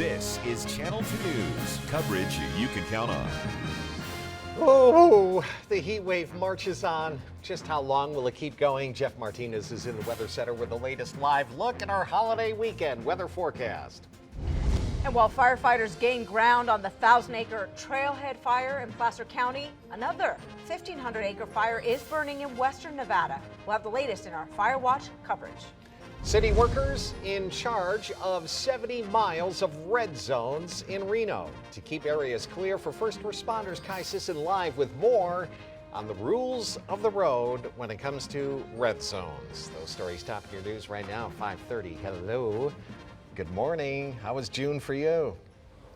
This is Channel 2 News, coverage you can count on. Oh, the heat wave marches on. Just how long will it keep going? Jeff Martinez is in the Weather Center with the latest live look at our holiday weekend weather forecast. And while firefighters gain ground on the 1,000-acre Trailhead fire in Placer County, another 1,500-acre fire is burning in western Nevada. We'll have the latest in our Fire Watch coverage. City workers in charge of 70 miles of red zones in Reno to keep areas clear for first responders. Kai Sisson live with more on the rules of the road when it comes to red zones. Those stories top of your news right now, 5:30. Hello. Good morning. How was June for you?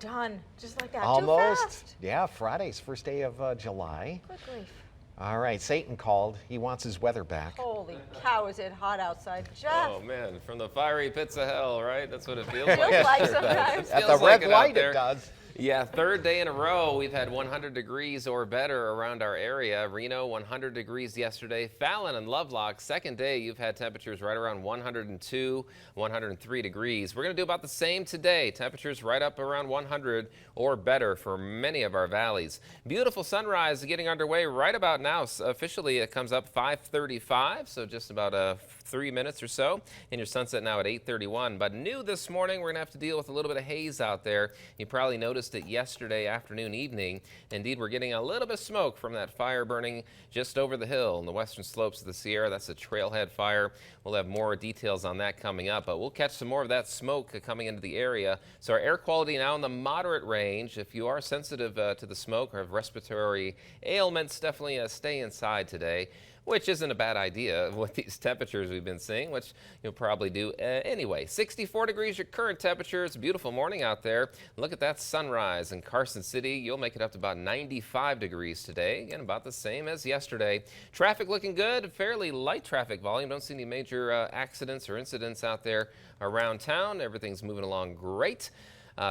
Done. Just like that. Almost. Too fast. Yeah, Friday's first day of July. Good grief. All right, Satan called. He wants his weather back. Holy cow, is it hot outside, Jeff? Oh man, from the fiery pits of hell, right? That's what it feels Feels like. like sometimes. At the Feels like red it out light, there. it does. Yeah, third day in a row, we've had 100 degrees or better around our area. Reno, 100 degrees yesterday. Fallon and Lovelock, second day, you've had temperatures right around 102, 103 degrees. We're going to do about the same today. Temperatures right up around 100 or better for many of our valleys. Beautiful sunrise getting underway right about now. Officially, it comes up 5:35, so just about 3 minutes or so. And your sunset now at 8:31. But new this morning, we're going to have to deal with a little bit of haze out there. You probably noticed it yesterday afternoon, evening. Indeed, we're getting a little bit of smoke from that fire burning just over the hill in the western slopes of the Sierra. That's the Trailhead fire. We'll have more details on that coming up, but we'll catch some more of that smoke coming into the area. So our air quality now in the moderate range. If you are sensitive to the smoke or have respiratory ailments, definitely stay inside today, which isn't a bad idea with these temperatures we've been seeing, which you'll probably do anyway. 64 degrees your current temperature. It's a beautiful morning out there. Look at that sunrise in Carson City. You'll make it up to about 95 degrees today. Again, about the same as yesterday. Traffic looking good. Fairly light traffic volume. Don't see any major accidents or incidents out there around town. Everything's moving along great.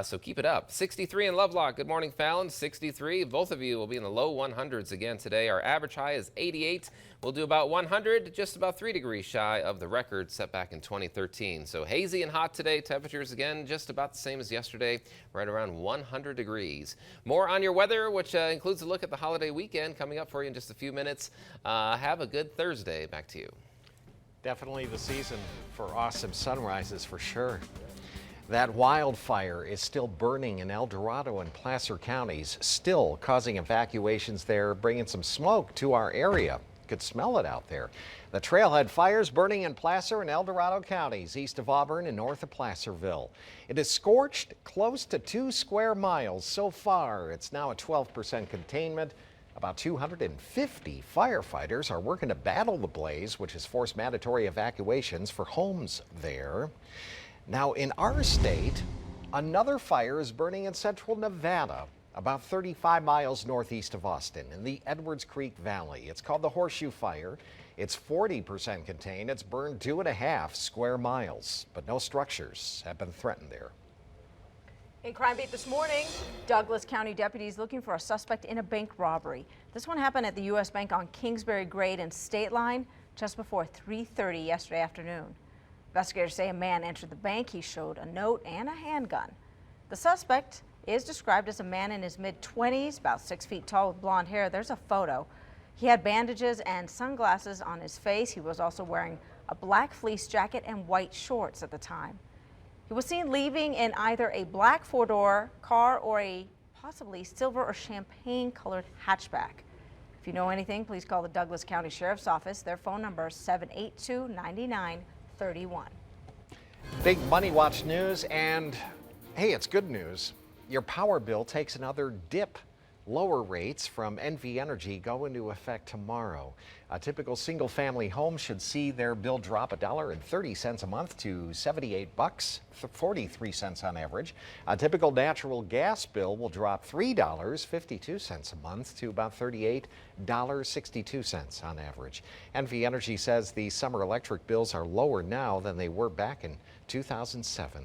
So keep it up. 63 in Lovelock. Good morning, Fallon. 63. Both of you will be in the low 100s again today. Our average high is 88. We'll do about 100, just about 3 degrees shy of the record set back in 2013. So hazy and hot today. Temperatures again just about the same as yesterday, right around 100 degrees. More on your weather, which includes a look at the holiday weekend coming up for you in just a few minutes. Have a good Thursday. Back to you. Definitely the season for awesome sunrises for sure. That wildfire is still burning in El Dorado and Placer counties, still causing evacuations there, bringing some smoke to our area. Could smell it out there. The Trailhead fires burning in Placer and El Dorado counties, east of Auburn and north of Placerville. It has scorched close to 2 square miles so far. It's now a 12% containment. About 250 firefighters are working to battle the blaze, which has forced mandatory evacuations for homes there. Now, in our state, another fire is burning in central Nevada, about 35 miles northeast of Austin, in the Edwards Creek Valley. It's called the Horseshoe Fire. It's 40% contained. It's burned 2.5 square miles, but no structures have been threatened there. In Crime Beat this morning, Douglas County deputies looking for a suspect in a bank robbery. This one happened at the U.S. Bank on Kingsbury Grade and State Line just before 3:30 yesterday afternoon. Investigators say a man entered the bank. He showed a note and a handgun. The suspect is described as a man in his mid-20s, about 6 feet tall with blonde hair. There's a photo. He had bandages and sunglasses on his face. He was also wearing a black fleece jacket and white shorts at the time. He was seen leaving in either a black four-door car or a possibly silver or champagne-colored hatchback. If you know anything, please call the Douglas County Sheriff's Office. Their phone number is 782-9931. Big Money Watch news, and hey, it's good news. Your power bill takes another dip. Lower rates from NV Energy go into effect tomorrow. A typical single-family home should see their bill drop $1.30 a month to $78.43 on average. A typical natural gas bill will drop $3.52 a month to about $38.62 on average. NV Energy says the summer electric bills are lower now than they were back in 2007.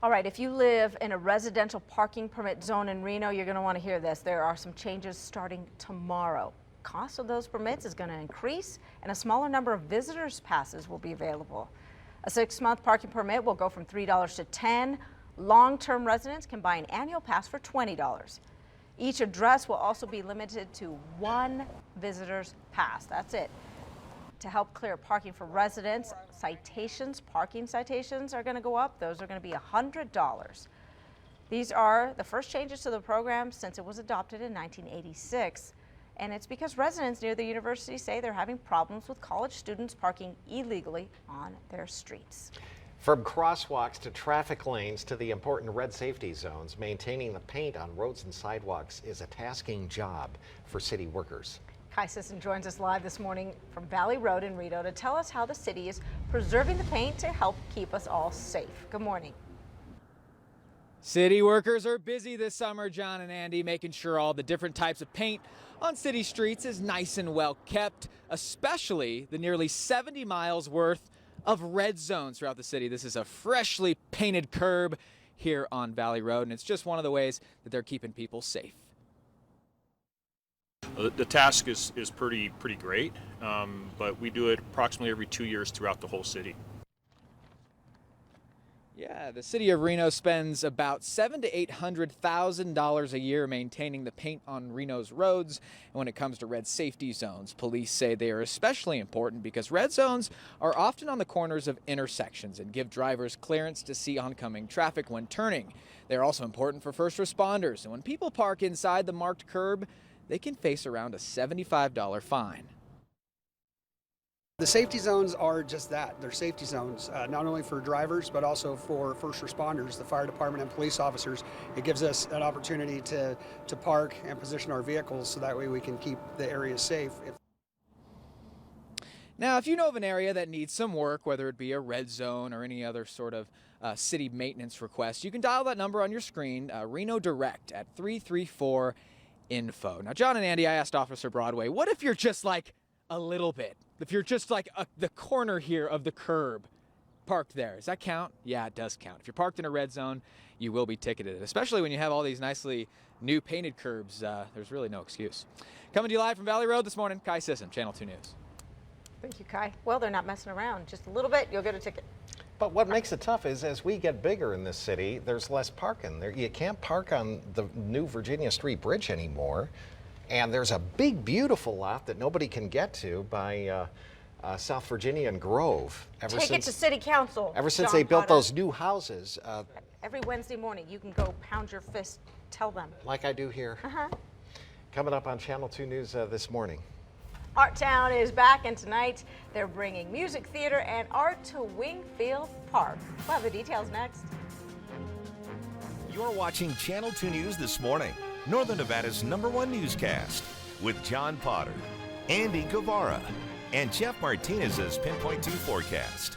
All right, if you live in a residential parking permit zone in Reno, you're going to want to hear this. There are some changes starting tomorrow. Cost of those permits is going to increase, and a smaller number of visitors passes will be available. A 6-month parking permit will go from $3 to $10. Long-term residents can buy an annual pass for $20. Each address will also be limited to one visitor's pass. That's it. To help clear parking for residents, parking citations are going to go up. Those are going to be $100. These are the first changes to the program since it was adopted in 1986. And it's because residents near the university say they're having problems with college students parking illegally on their streets. From crosswalks to traffic lanes to the important red safety zones, maintaining the paint on roads and sidewalks is a tasking job for city workers. Kai Sisson joins us live this morning from Valley Road in Reno to tell us how the city is preserving the paint to help keep us all safe. Good morning. City workers are busy this summer, John and Andy, making sure all the different types of paint on city streets is nice and well kept, especially the nearly 70 miles worth of red zones throughout the city. This is a freshly painted curb here on Valley Road, and it's just one of the ways that they're keeping people safe. The task is pretty great, but we do it approximately every 2 years throughout the whole city. Yeah, the city of Reno spends about $700,000 to $800,000 a year maintaining the paint on Reno's roads. And when it comes to red safety zones, police say they are especially important because red zones are often on the corners of intersections and give drivers clearance to see oncoming traffic when turning. They're also important for first responders, and when people park inside the marked curb, they can face around a $75 fine. The safety zones are just that. They're safety zones, not only for drivers, but also for first responders, the fire department and police officers. It gives us an opportunity to park and position our vehicles so that way we can keep the area safe. Now, if you know of an area that needs some work, whether it be a red zone or any other sort of city maintenance request, you can dial that number on your screen, Reno Direct at 334-INFO. Now, John and Andy, I asked Officer Broadway, what if you're just like a little bit? If you're just like the corner here of the curb parked there, does that count? Yeah, it does count. If you're parked in a red zone, you will be ticketed, especially when you have all these nicely new painted curbs. There's really no excuse. Coming to you live from Valley Road this morning, Kai Sisson, Channel 2 News. Thank you, Kai. Well, they're not messing around. Just a little bit, you'll get a ticket. But what makes it tough is as we get bigger in this city, there's less parking. You can't park on the new Virginia Street Bridge anymore. And there's a big, beautiful lot that nobody can get to by South Virginia and Grove. Take it to City Council. Ever since John they built Potter. those new houses. Every Wednesday morning, you can go pound your fist, tell them. Like I do here. Coming up on Channel 2 News this morning. Art Town is back, and tonight they're bringing music, theater, and art to Wingfield Park. We'll have the details next. You're watching Channel 2 News this morning, Northern Nevada's #1 newscast, with John Potter, Andy Guevara, and Jeff Martinez's Pinpoint 2 forecast.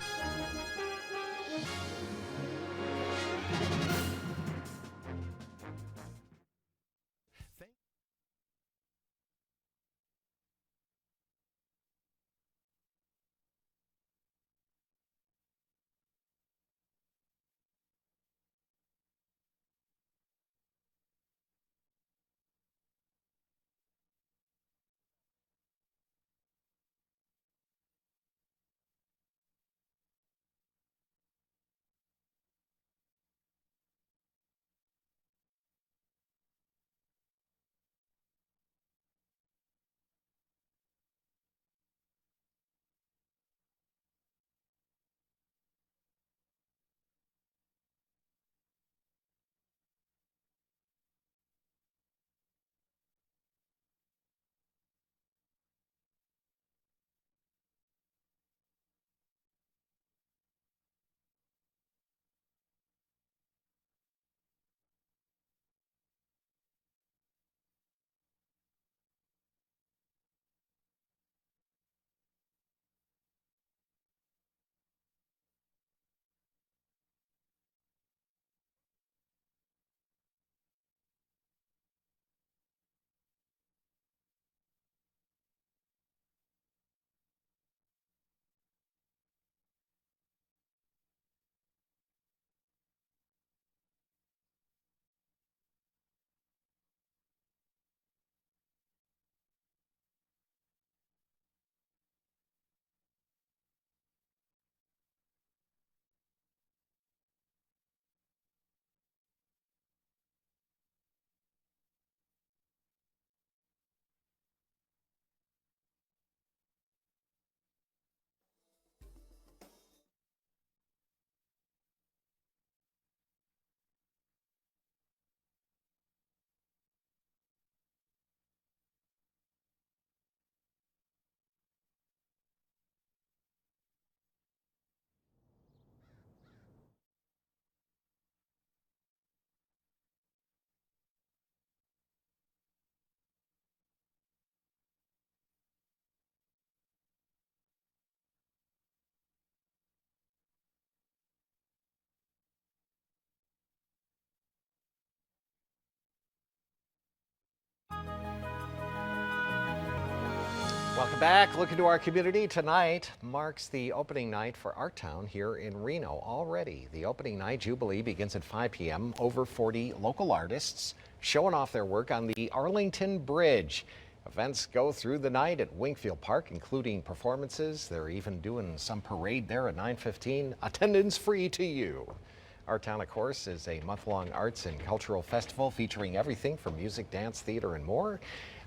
Welcome back. Look into our community. Tonight marks the opening night for Art Town here in Reno. Already, the opening night Jubilee begins at 5 p.m. Over 40 local artists showing off their work on the Arlington Bridge. Events go through the night at Wingfield Park, including performances. They're even doing some parade there at 9:15. Attendance free to you. Art Town, of course, is a month-long arts and cultural festival featuring everything from music, dance, theater, and more.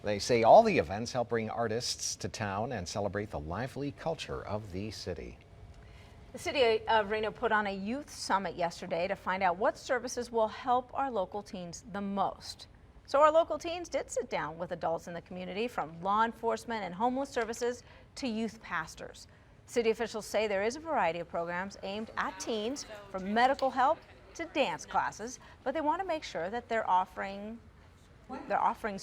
They say all the events help bring artists to town and celebrate the lively culture of the city. The city of Reno put on a youth summit yesterday to find out what services will help our local teens the most. So our local teens did sit down with adults in the community, from law enforcement and homeless services to youth pastors. City officials say there is a variety of programs aimed at teens, from medical help to dance classes, but they want to make sure that their offerings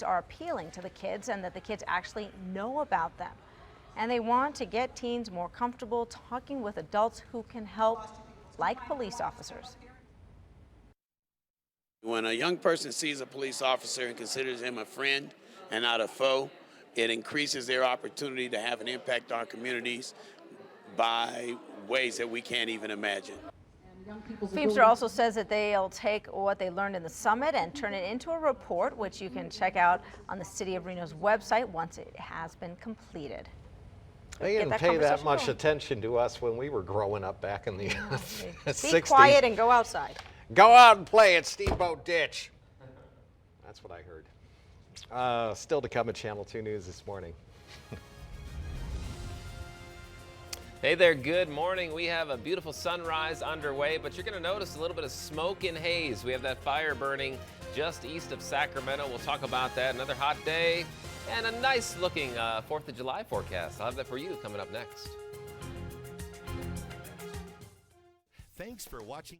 are appealing to the kids and that the kids actually know about them. And they want to get teens more comfortable talking with adults who can help, like police officers. When a young person sees a police officer and considers him a friend and not a foe, it increases their opportunity to have an impact on communities by ways that we can't even imagine. Feemster also says that they'll take what they learned in the summit and turn it into a report, which you can check out on the City of Reno's website once it has been completed. They didn't pay that much attention to us when we were growing up back in the 60s. Be quiet and go outside. Go out and play at Steamboat Ditch. That's what I heard. Still to come at Channel 2 News this morning. Hey there, good morning. We have a beautiful sunrise underway, but you're going to notice a little bit of smoke and haze. We have that fire burning just east of Sacramento. We'll talk about that. Another hot day and a nice looking 4th of July forecast. I'll have that for you coming up next. Thanks for watching.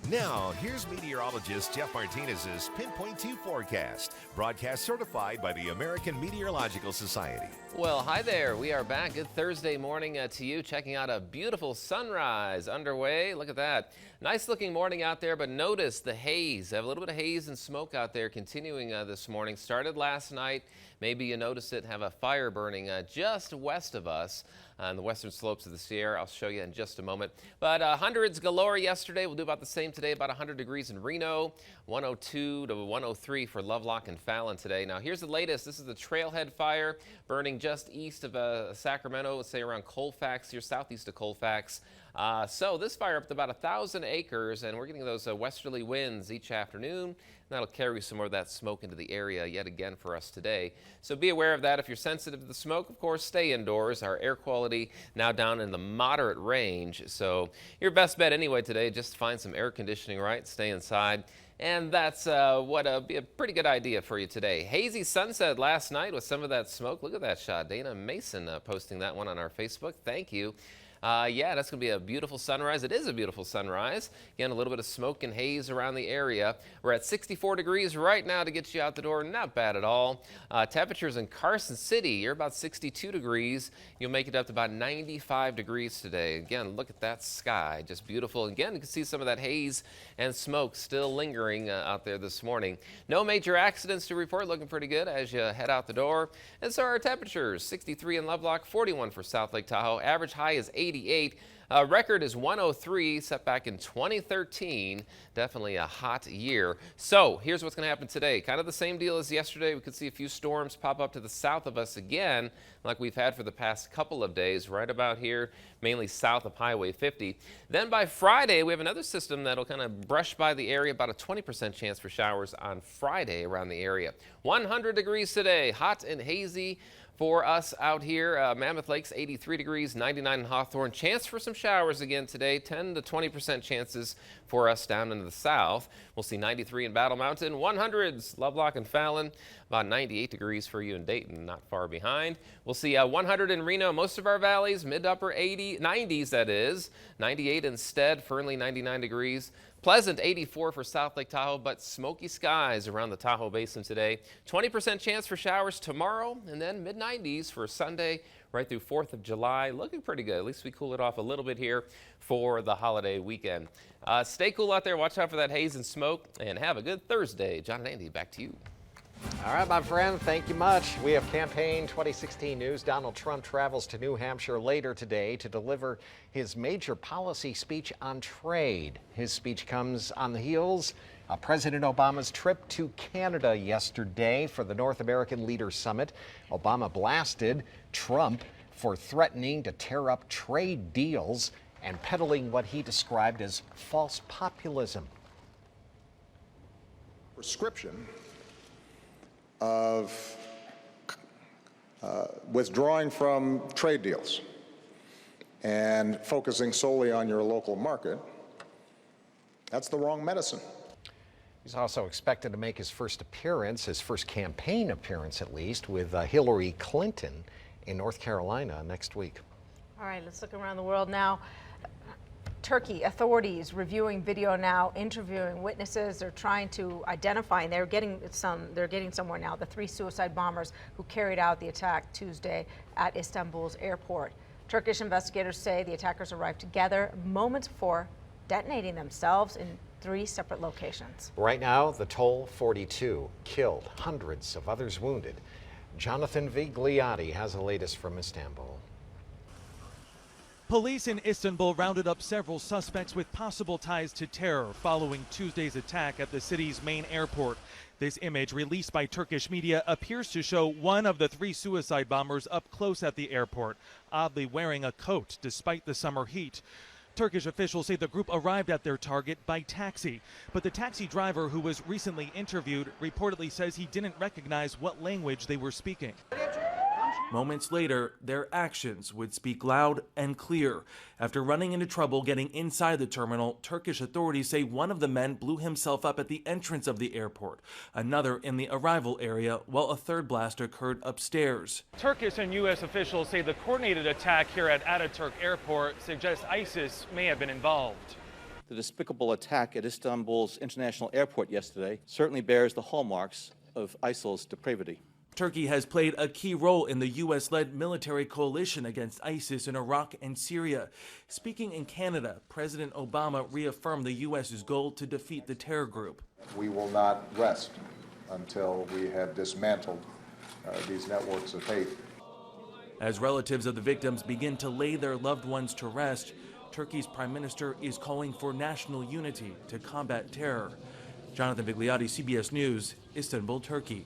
Now, here's meteorologist Jeff Martinez's Pinpoint 2 forecast, broadcast certified by the American Meteorological Society. Well, hi there. We are back. Good Thursday morning to you, checking out a beautiful sunrise underway. Look at that. Nice looking morning out there, but notice the haze. I have a little bit of haze and smoke out there continuing this morning. Started last night. Maybe you noticed it, have a fire burning just west of us on the western slopes of the Sierra. I'll show you in just a moment. But hundreds galore yesterday. We'll do about the same today, about 100 degrees in Reno, 102 to 103 for Lovelock and Fallon today. Now, here's the latest. This is the Trailhead fire burning just east of Sacramento, let's say around Colfax, here southeast of Colfax. So this fire up to about 1,000 acres, and we're getting those westerly winds each afternoon. That'll carry some more of that smoke into the area yet again for us today. So be aware of that. If you're sensitive to the smoke, of course, stay indoors. Our air quality now down in the moderate range. So your best bet anyway today, just find some air conditioning, right? Stay inside. And that's what be a pretty good idea for you today. Hazy sunset last night with some of that smoke. Look at that shot. Dana Mason posting that one on our Facebook. Thank you. Yeah, that's going to be a beautiful sunrise. It is a beautiful sunrise. Again, a little bit of smoke and haze around the area. We're at 64 degrees right now to get you out the door. Not bad at all. Temperatures in Carson City, you're about 62 degrees. You'll make it up to about 95 degrees today. Again, look at that sky. Just beautiful. Again, you can see some of that haze and smoke still lingering out there this morning. No major accidents to report. Looking pretty good as you head out the door. And so our temperatures, 63 in Lovelock, 41 for South Lake Tahoe. Average high is 88. Record is 103, set back in 2013. Definitely a hot year. So here's what's going to happen today. Kind of the same deal as yesterday. We could see a few storms pop up to the south of us again, like we've had for the past couple of days, right about here, mainly south of Highway 50. Then by Friday, we have another system that'll kind of brush by the area, about a 20% chance for showers on Friday around the area. 100 degrees today, hot and hazy. For us out here, Mammoth Lake's 83 degrees, 99 in Hawthorne. Chance for some showers again today, 10 to 20% chances for us down into the south. We'll see 93 in Battle Mountain, 100s, Lovelock and Fallon, about 98 degrees for you in Dayton, not far behind. We'll see 100 in Reno, most of our valleys, mid to upper 90s that is. 98 instead, Fernley 99 degrees. Pleasant 84 for South Lake Tahoe, but smoky skies around the Tahoe Basin today. 20% chance for showers tomorrow, and then mid-90s for Sunday right through 4th of July. Looking pretty good. At least we cool it off a little bit here for the holiday weekend. Stay cool out there. Watch out for that haze and smoke, and have a good Thursday. John and Andy, back to you. All right, my friend, thank you much. We have campaign 2016 news. Donald Trump travels to New Hampshire later today to deliver his major policy speech on trade. His speech comes on the heels of President Obama's trip to Canada yesterday for the North American Leaders Summit. Obama blasted Trump for threatening to tear up trade deals and peddling what he described as false populism. Prescription of withdrawing from trade deals and focusing solely on your local market, that's the wrong medicine. He's also expected to make his first appearance, his first campaign appearance at least, with Hillary Clinton in North Carolina next week. All right, let's look around the world now. Turkey authorities reviewing video now, interviewing witnesses. They're trying to identify, and they're getting somewhere now, the 3 suicide bombers who carried out the attack Tuesday at Istanbul's airport. Turkish investigators say the attackers arrived together moments before detonating themselves in 3 separate locations. Right now, the toll 42 killed, hundreds of others wounded. Jonathan Vigliotti has the latest from Istanbul. Police in Istanbul rounded up several suspects with possible ties to terror following Tuesday's attack at the city's main airport. This image, released by Turkish media, appears to show one of the 3 suicide bombers up close at the airport, oddly wearing a coat despite the summer heat. Turkish officials say the group arrived at their target by taxi, but the taxi driver, who was recently interviewed, reportedly says he didn't recognize what language they were speaking. Moments later, their actions would speak loud and clear. After running into trouble getting inside the terminal, Turkish authorities say one of the men blew himself up at the entrance of the airport, another in the arrival area, while a third blast occurred upstairs. Turkish and U.S. officials say the coordinated attack here at Ataturk Airport suggests ISIS may have been involved. The despicable attack at Istanbul's international airport yesterday certainly bears the hallmarks of ISIL's depravity. Turkey has played a key role in the U.S.-led military coalition against ISIS in Iraq and Syria. Speaking in Canada, President Obama reaffirmed the U.S.'s goal to defeat the terror group. We will not rest until we have dismantled these networks of hate. As relatives of the victims begin to lay their loved ones to rest, Turkey's prime minister is calling for national unity to combat terror. Jonathan Vigliotti, CBS News, Istanbul, Turkey.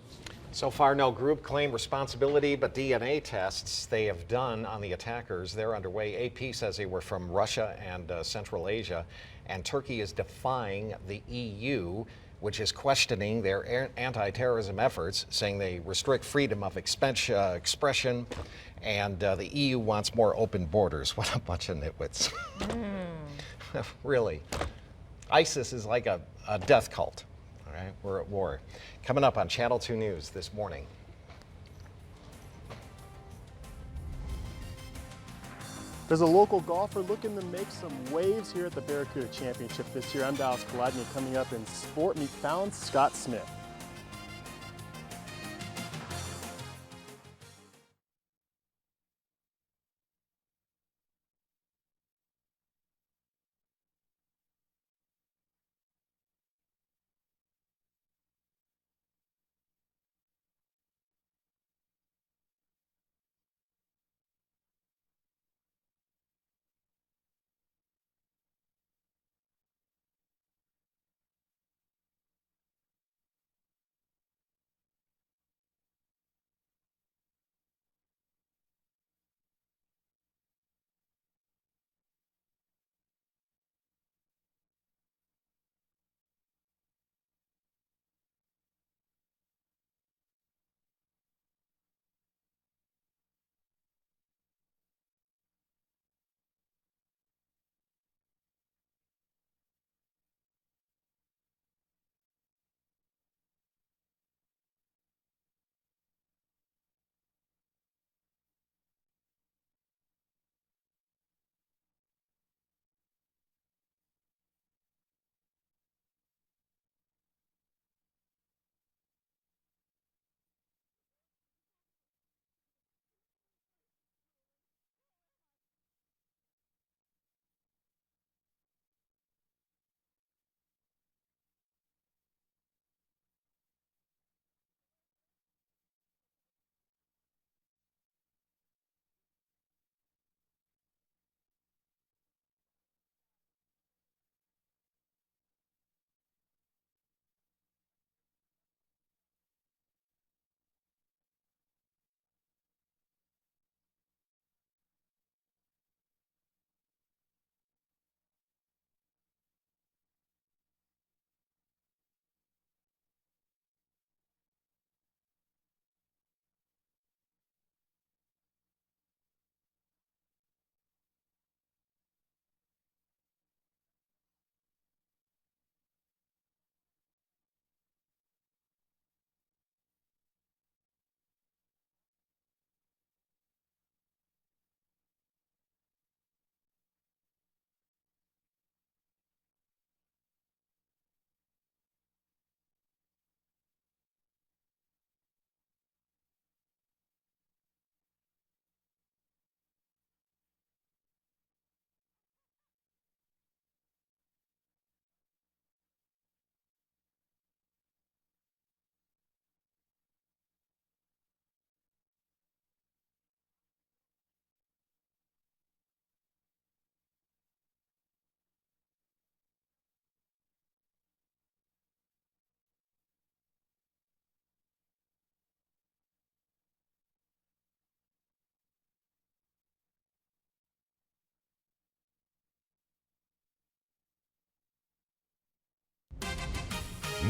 So far, no group claimed responsibility, but DNA tests they have done on the attackers, they're underway. AP says they were from Russia and Central Asia, and Turkey is defying the EU, which is questioning their anti-terrorism efforts, saying they restrict freedom of expression, and the EU wants more open borders. What a bunch of nitwits. Really. ISIS is like a death cult. All right, we're at war. Coming up on Channel 2 News this morning. There's a local golfer looking to make some waves here at the Barracuda Championship this year. I'm Dallas Kolodny. Coming up in Sport, meet Fallon's Scott Smith.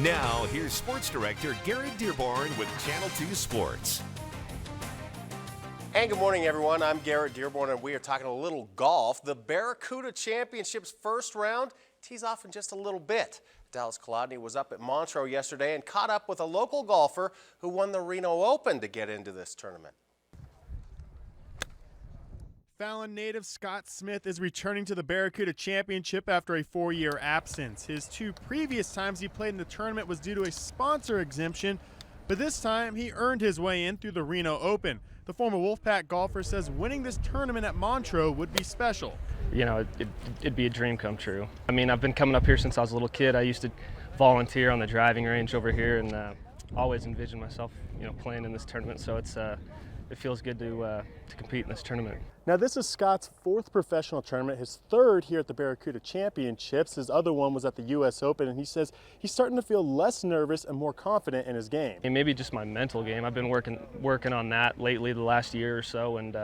Now, here's Sports Director Garrett Dearborn with Channel 2 Sports. And good morning, everyone. I'm Garrett Dearborn, and we are talking a little golf. The Barracuda Championship's first round tees off in just a little bit. Dallas Kolodny was up at Montreux yesterday and caught up with a local golfer who won the Reno Open to get into this tournament. Fallon native Scott Smith is returning to the Barracuda Championship after a 4-year absence. His 2 previous times he played in the tournament was due to a sponsor exemption, but this time he earned his way in through the Reno Open. The former Wolfpack golfer says winning this tournament at Montreux would be special. You know, it'd be a dream come true. I mean, I've been coming up here since I was a little kid. I used to volunteer on the driving range over here, and always envisioned myself, you know, playing in this tournament. So it feels good to compete in this tournament. Now, this is Scott's 4th professional tournament, his 3rd here at the Barracuda Championships. His other one was at the U.S. Open, and he says he's starting to feel less nervous and more confident in his game. And maybe just my mental game. I've been working on that lately, the last year or so, and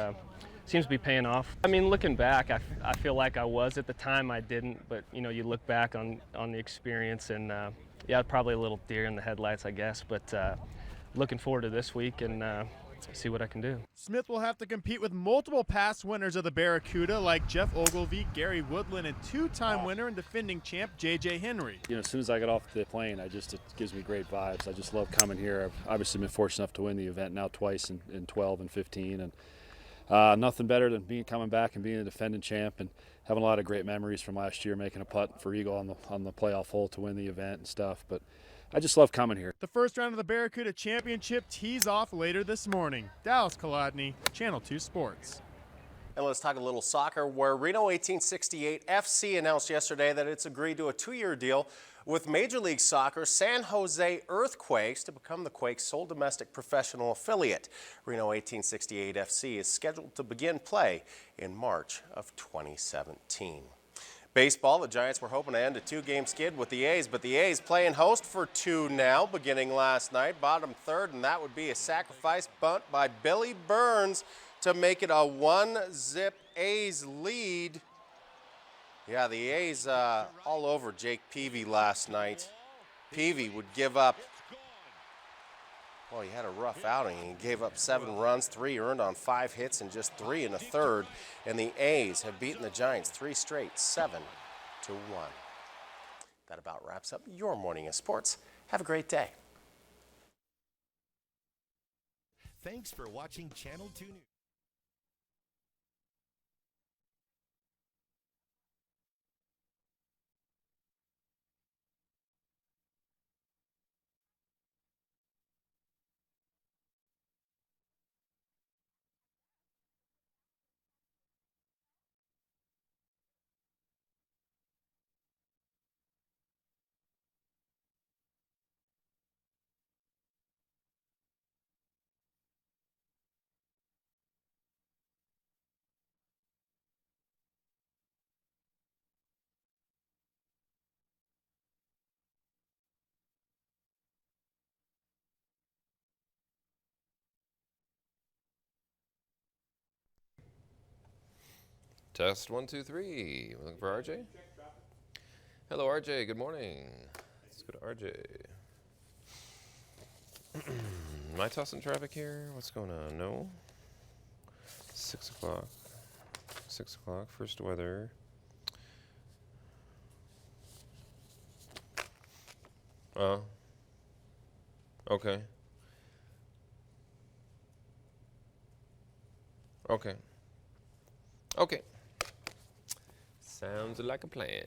seems to be paying off. I mean, looking back, I feel like I was. At the time, I didn't, but you know, you look back on the experience, and yeah, probably a little deer in the headlights, I guess. But looking forward to this week and see what I can do. Smith will have to compete with multiple past winners of the Barracuda like Jeff Ogilvie, Gary Woodland, and 2-time winner and defending champ J.J. Henry. You know, as soon as I get off the plane, it gives me great vibes. I just love coming here. I've obviously been fortunate enough to win the event now twice in 12 and 15, and nothing better than coming back and being a defending champ and having a lot of great memories from last year, making a putt for Eagle on the playoff hole to win the event and stuff. But I just love coming here. The first round of the Barracuda Championship tees off later this morning. Dallas Kolodny, Channel 2 Sports. And let's talk a little soccer, where Reno 1868 FC announced yesterday that it's agreed to a 2-year deal with Major League Soccer San Jose Earthquakes to become the Quakes' sole domestic professional affiliate. Reno 1868 FC is scheduled to begin play in March of 2017. Baseball, the Giants were hoping to end a 2-game skid with the A's, but the A's playing host for 2 now, beginning last night. Bottom 3rd, and that would be a sacrifice bunt by Billy Burns to make it a 1-zip A's lead. Yeah, the A's all over Jake Peavy last night. Peavy would give up, well, he had a rough outing. He gave up 7 runs, 3 earned on 5 hits, and just 3 in the 3rd. And the A's have beaten the Giants 3 straight, 7-1. That about wraps up your morning of sports. Have a great day. Thanks for watching Channel 2 News. Test 1, 2, 3. We're looking for RJ. Hello, RJ. Good morning. Let's go to RJ. Am I tossing traffic here? What's going on? No. 6 o'clock. 6 o'clock. First weather. Okay. Okay. Okay. Sounds like a plan.